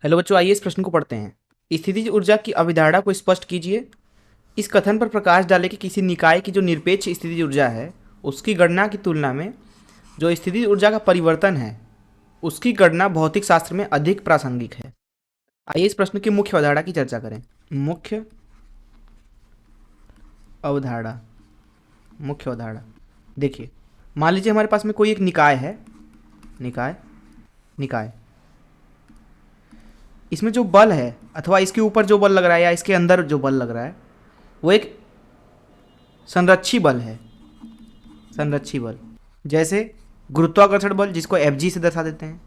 Hello बच्चों, आइए इस प्रश्न को पढ़ते हैं। स्थितिज ऊर्जा की अवधारणा को स्पष्ट कीजिए। इस कथन पर प्रकाश डालें कि किसी निकाय की जो निरपेक्ष स्थितिज ऊर्जा है उसकी गणना की तुलना में जो स्थितिज ऊर्जा का परिवर्तन है उसकी गणना भौतिक शास्त्र में अधिक प्रासंगिक है। आइए इस प्रश्न की मुख्य अवधारणा की चर्चा करें। मुख्य अवधारणा देखिए, मान लीजिए हमारे पास में कोई एक निकाय है। निकाय इसमें जो बल है अथवा इसके ऊपर जो बल लग रहा है या इसके अंदर जो बल लग रहा है वो एक संरक्षी बल है। संरक्षी बल जैसे गुरुत्वाकर्षण बल जिसको Fg से दर्शा देते हैं,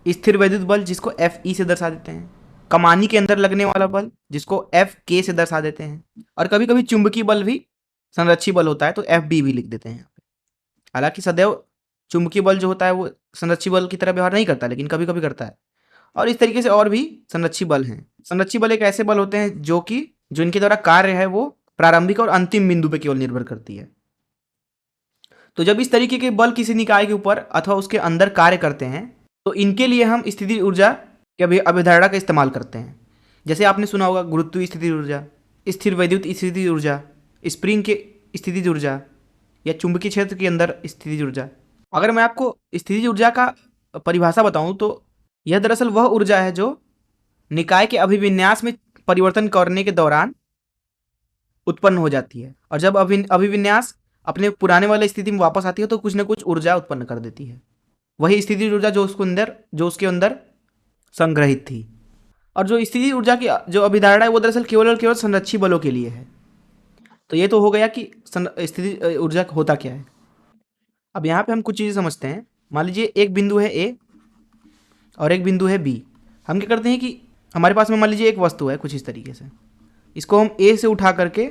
स्थिर वैद्युत बल जिसको Fe से दर्शा देते हैं, कमानी के अंदर लगने वाला बल जिसको Fk से दर्शा देते हैं, और कभी कभी चुंबकीय बल भी संरक्षी बल होता है तो Fb भी लिख देते हैं यहाँ पे। हालांकि सदैव चुंबकीय बल जो होता है वो संरक्षी बल की तरह व्यवहार नहीं करता, लेकिन कभी कभी करता है। और इस तरीके से और भी संरक्षी बल हैं। संरक्षी बल एक ऐसे बल होते हैं जो इनके द्वारा कार्य है वो प्रारंभिक और अंतिम बिंदु पर केवल निर्भर करती है। तो जब इस तरीके के बल किसी निकाय के ऊपर अथवा उसके अंदर कार्य करते हैं तो इनके लिए हम स्थितिज ऊर्जा की अवधारणा का इस्तेमाल करते हैं। जैसे आपने सुना होगा गुरुत्वीय स्थितिज ऊर्जा, स्थिर वैद्युत स्थितिज ऊर्जा, स्प्रिंग के स्थितिज ऊर्जा या चुंबकीय क्षेत्र के अंदर स्थितिज ऊर्जा। अगर मैं आपको स्थितिज ऊर्जा का परिभाषा बताऊं तो यह दरअसल वह ऊर्जा है जो निकाय के अभिविन्यास में परिवर्तन करने के दौरान उत्पन्न हो जाती है, और जब अभिविन्यास अपने पुराने वाले स्थिति में वापस आती है तो कुछ न कुछ ऊर्जा उत्पन्न कर देती है। वही स्थितिज ऊर्जा जो उसके अंदर संग्रहित थी। और जो स्थितिज ऊर्जा की जो अवधारणा है वो दरअसल केवल और केवल संरक्षी बलों के लिए है। तो ये तो हो गया कि स्थितिज ऊर्जा होता क्या है। अब यहाँ पे हम कुछ चीज़ें समझते हैं। मान लीजिए एक बिंदु है ए और एक बिंदु है बी। हम क्या करते हैं कि हमारे पास में मान लीजिए एक वस्तु है कुछ इस तरीके से, इसको हम ए से उठा करके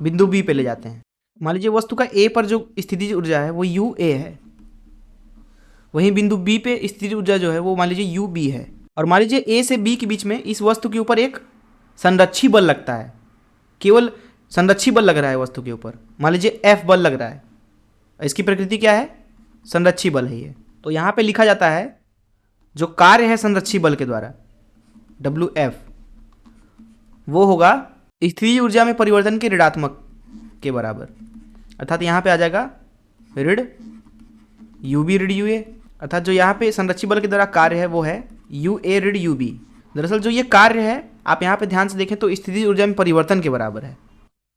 बिंदु बी पे ले जाते हैं। मान लीजिए वस्तु का ए पर जो स्थितिज ऊर्जा है वो यू ए है, वहीं बिंदु बी पे स्थितिज ऊर्जा जो है वो मान लीजिए यू बी है। और मान लीजिए ए से बी के बीच में इस वस्तु के ऊपर एक संरक्षी बल लगता है, केवल संरक्षी बल लग रहा है वस्तु के ऊपर। मान लीजिए एफ बल लग रहा है, इसकी प्रकृति क्या है? संरक्षी बल है ये। तो यहाँ पे लिखा जाता है जो कार्य है संरक्षी बल के द्वारा WF वो होगा स्थितिज ऊर्जा में परिवर्तन के ऋणात्मक के बराबर। अर्थात यहाँ पे आ जाएगा ऋण UB ऋण UA। अर्थात जो यहाँ पे संरक्षी बल के द्वारा कार्य है वो है UA ऋण UB। दरअसल जो ये कार्य है आप यहाँ पे ध्यान से देखें तो स्थितिज ऊर्जा में परिवर्तन के बराबर है,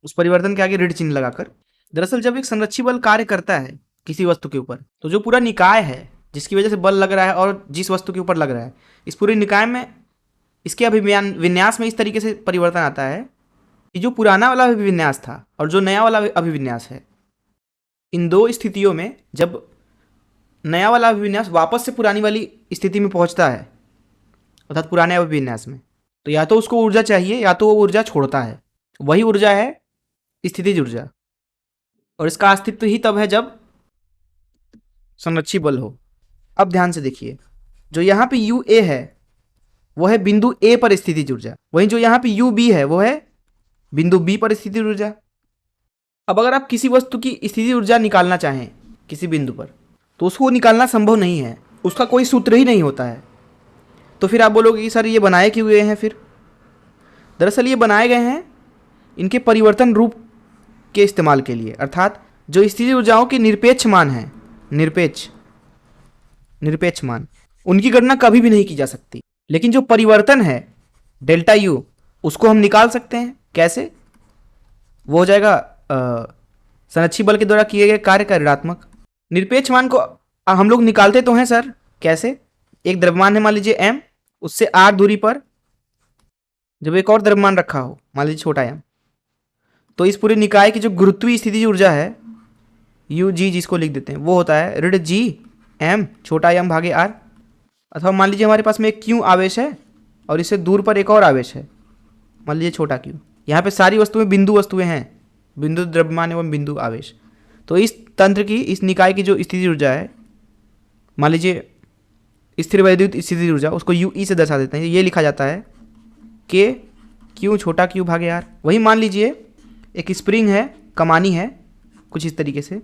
उस परिवर्तन के आगे ऋण चिन्ह लगाकर। दरअसल जब एक संरक्षी बल कार्य करता है किसी वस्तु के ऊपर तो जो पूरा निकाय है जिसकी वजह से बल लग रहा है और जिस वस्तु के ऊपर लग रहा है, इस पूरे निकाय में इसके अभिविन्यास में इस तरीके से परिवर्तन आता है कि जो पुराना वाला अभिविन्यास था और जो नया वाला अभिविन्यास है, इन दो स्थितियों में जब नया वाला अभिविन्यास वापस से पुरानी वाली स्थिति में पहुंचता है अर्थात पुराने अभिविन्यास में, तो या तो उसको ऊर्जा चाहिए या तो वो ऊर्जा छोड़ता है। वही ऊर्जा है स्थितिज ऊर्जा, और इसका अस्तित्व ही तब है जब संरक्षी बल हो। अब ध्यान से देखिए, जो यहाँ पे UA है वो है बिंदु A पर स्थितिज ऊर्जा, वहीं जो यहाँ पे UB है वो है बिंदु B पर स्थितिज ऊर्जा। अब अगर आप किसी वस्तु की स्थितिज ऊर्जा निकालना चाहें किसी बिंदु पर तो उसको निकालना संभव नहीं है, उसका कोई सूत्र ही नहीं होता है। तो फिर आप बोलोगे कि सर ये बनाए क्यों हुए हैं? फिर दरअसल ये बनाए गए हैं इनके परिवर्तन रूप के इस्तेमाल के लिए। अर्थात जो स्थितिज ऊर्जाओं के निरपेक्ष मान हैं, निरपेक्ष मान, उनकी गणना कभी भी नहीं की जा सकती, लेकिन जो परिवर्तन है डेल्टा U उसको हम निकाल सकते हैं। कैसे? वो हो जाएगा संरक्षी बल के द्वारा किए गए कार्य का ऋणात्मक। निरपेक्ष मान को हम लोग निकालते तो हैं सर, कैसे? एक द्रव्यमान है मान लीजिए M, उससे r दूरी पर जब एक और द्रव्यमान रखा हो मान लीजिए छोटा m, तो इस पूरे निकाय की जो गुरुत्वीय स्थितिज ऊर्जा है UG जिसको लिख देते हैं वो होता है ऋण G M छोटा m भागे r। अथवा मान लीजिए हमारे पास में एक Q आवेश है और इससे दूर पर एक और आवेश है मान लीजिए छोटा Q। यहाँ पे सारी वस्तुएं बिंदु वस्तुएं हैं, बिंदु द्रव्यमान एवं बिंदु आवेश। तो इस तंत्र की, इस निकाय की जो स्थितिज ऊर्जा है मान लीजिए स्थिर वैद्युत स्थितिज ऊर्जा, उसको UE से दर्शा देते हैं। ये लिखा जाता है K Q छोटा Q भागे R। वही मान लीजिए एक स्प्रिंग है, कमानी है कुछ इस तरीके से।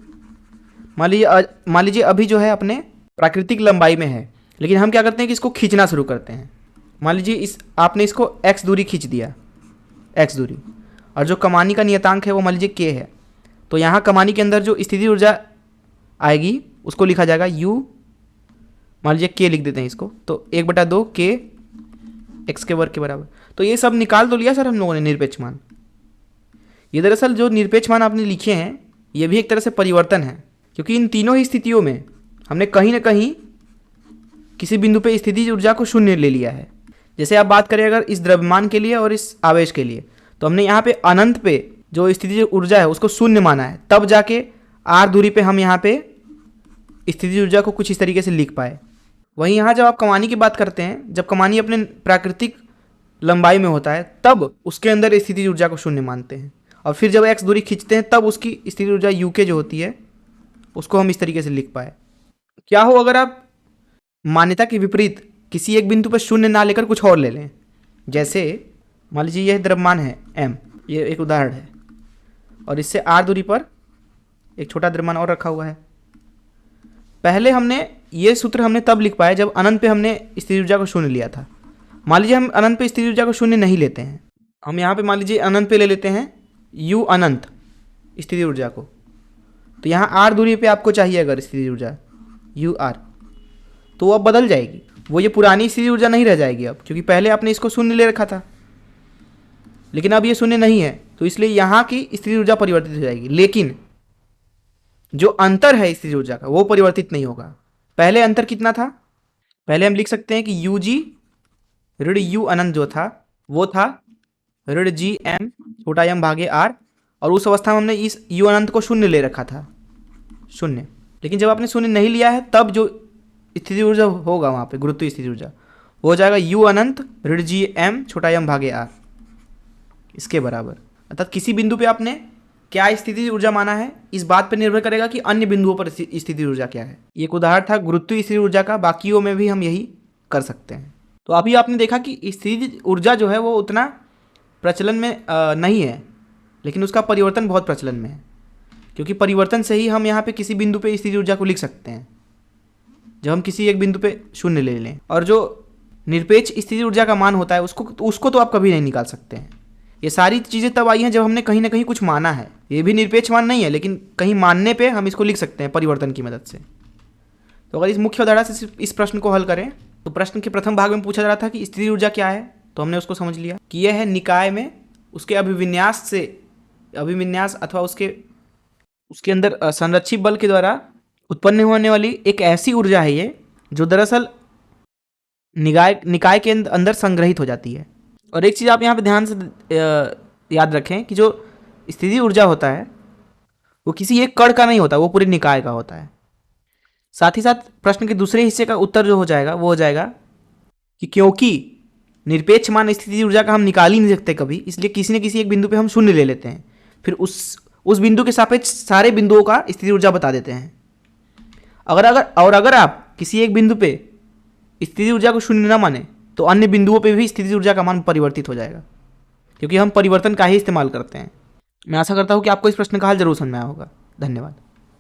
मान लीजिए अभी जो है अपने प्राकृतिक लंबाई में है, लेकिन हम क्या करते हैं कि इसको खींचना शुरू करते हैं। मान लीजिए इस आपने इसको x दूरी खींच दिया, x दूरी, और जो कमानी का नियतांक है वो मान लीजिए k है, तो यहाँ कमानी के अंदर जो स्थितिज ऊर्जा आएगी उसको लिखा जाएगा u, मान लीजिए k लिख देते हैं इसको, तो 1/2 k x के वर्ग के बराबर। तो ये सब निकाल तो लिया सर हम लोगों ने निरपेक्ष मान। ये दरअसल जो निरपेक्ष मान आपने लिखे हैं ये भी एक तरह से परिवर्तन है, क्योंकि इन तीनों ही स्थितियों में हमने कहीं ना कहीं किसी बिंदु पे स्थितिज ऊर्जा को शून्य ले लिया है। जैसे आप बात करें अगर इस द्रव्यमान के लिए और इस आवेश के लिए, तो हमने यहाँ पे अनंत पे जो स्थितिज ऊर्जा है उसको शून्य माना है, तब जाके r दूरी पे हम यहाँ पे स्थितिज ऊर्जा को कुछ इस तरीके से लिख पाए। वहीं यहाँ जब आप कमानी की बात करते हैं, जब कमानी अपने प्राकृतिक लंबाई में होता है तब उसके अंदर स्थितिज ऊर्जा को शून्य मानते हैं, और फिर जब x दूरी खींचते हैं तब उसकी स्थितिज ऊर्जा UK जो होती है उसको हम इस तरीके से लिख पाए। क्या हो अगर आप मान्यता के विपरीत किसी एक बिंदु पर शून्य ना लेकर कुछ और ले लें। जैसे मान लीजिए यह द्रव्यमान है m, ये एक उदाहरण है, और इससे r दूरी पर एक छोटा द्रव्यमान और रखा हुआ है। पहले हमने ये सूत्र हमने तब लिख पाए जब अनंत पे हमने स्थितिज ऊर्जा को शून्य लिया था। मान लीजिए हम अनंत पे स्थितिज ऊर्जा को शून्य नहीं लेते हैं, हम यहाँ पे मान लीजिए अनंत पे ले लेते हैं u अनंत स्थितिज ऊर्जा को, तो यहाँ r दूरी पे आपको चाहिए अगर स्थितिज ऊर्जा ur, तो वो अब बदल जाएगी, वो ये पुरानी स्थितिज ऊर्जा नहीं रह जाएगी अब, क्योंकि पहले आपने इसको शून्य ले रखा था लेकिन अब ये शून्य नहीं है, तो इसलिए यहाँ की स्थितिज ऊर्जा परिवर्तित हो जाएगी, लेकिन जो अंतर है स्थितिज ऊर्जा का वो परिवर्तित नहीं होगा। पहले अंतर कितना था, पहले हम लिख सकते हैं कि ug ऋण u अनंत जो था वो था ऋण gm छोटा m भागे r, और उस अवस्था में हमने इस u अनंत को शून्य ले रखा था, शून्य। लेकिन जब आपने शून्य नहीं लिया है तब जो स्थितिज ऊर्जा होगा वहाँ पे गुरुत्वीय स्थितिज ऊर्जा वो हो जाएगा u अनंत ऋण gm छोटा m भागे r इसके बराबर। अर्थात किसी बिंदु पे आपने क्या स्थितिज ऊर्जा माना है इस बात पर निर्भर करेगा कि अन्य बिंदुओं पर स्थितिज ऊर्जा क्या है। ये एक उदाहरण था गुरुत्वीय स्थितिज ऊर्जा का, बाकियों में भी हम यही कर सकते हैं। तो अभी आपने देखा कि स्थितिज ऊर्जा जो है वो उतना प्रचलन में नहीं है, लेकिन उसका परिवर्तन बहुत प्रचलन में है, क्योंकि परिवर्तन से ही हम यहाँ पे किसी बिंदु पे स्थितिज ऊर्जा को लिख सकते हैं जब हम किसी एक बिंदु पे शून्य ले लें। और जो निरपेक्ष स्थितिज ऊर्जा का मान होता है उसको तो आप कभी नहीं निकाल सकते हैं। ये सारी चीज़ें तब आई हैं जब हमने कहीं ना कहीं कुछ माना है। ये भी निरपेक्ष मान नहीं है, लेकिन कहीं मानने पे हम इसको लिख सकते हैं परिवर्तन की मदद से। तो अगर इस मुख्य अवधारणा से इस प्रश्न को हल करें तो प्रश्न के प्रथम भाग में पूछा जा रहा था कि स्थितिज ऊर्जा क्या है, तो हमने उसको समझ लिया कि यह है निकाय में उसके अभिविन्यास अथवा उसके अंदर संरक्षित बल के द्वारा उत्पन्न होने वाली एक ऐसी ऊर्जा है ये जो दरअसल निकाय के अंदर संग्रहित हो जाती है। और एक चीज़ आप यहाँ पे ध्यान से याद रखें कि जो स्थितिज ऊर्जा होता है वो किसी एक कण का नहीं होता, वो पूरे निकाय का होता है। साथ ही साथ प्रश्न के दूसरे हिस्से का उत्तर जो हो जाएगा वो हो जाएगा कि क्योंकि निरपेक्ष मान स्थितिज ऊर्जा का हम निकाल ही नहीं सकते कभी, इसलिए किसी न किसी एक बिंदु पे हम शून्य ले लेते हैं, फिर उस बिंदु के सापेक्ष सारे बिंदुओं का स्थितिज ऊर्जा बता देते हैं। अगर आप किसी एक बिंदु पे स्थितिज ऊर्जा को शून्य न माने तो अन्य बिंदुओं पे भी स्थितिज ऊर्जा का मान परिवर्तित हो जाएगा, क्योंकि हम परिवर्तन का ही इस्तेमाल करते हैं। मैं आशा करता हूँ कि आपको इस प्रश्न का हल जरूर समझ में आया होगा। धन्यवाद।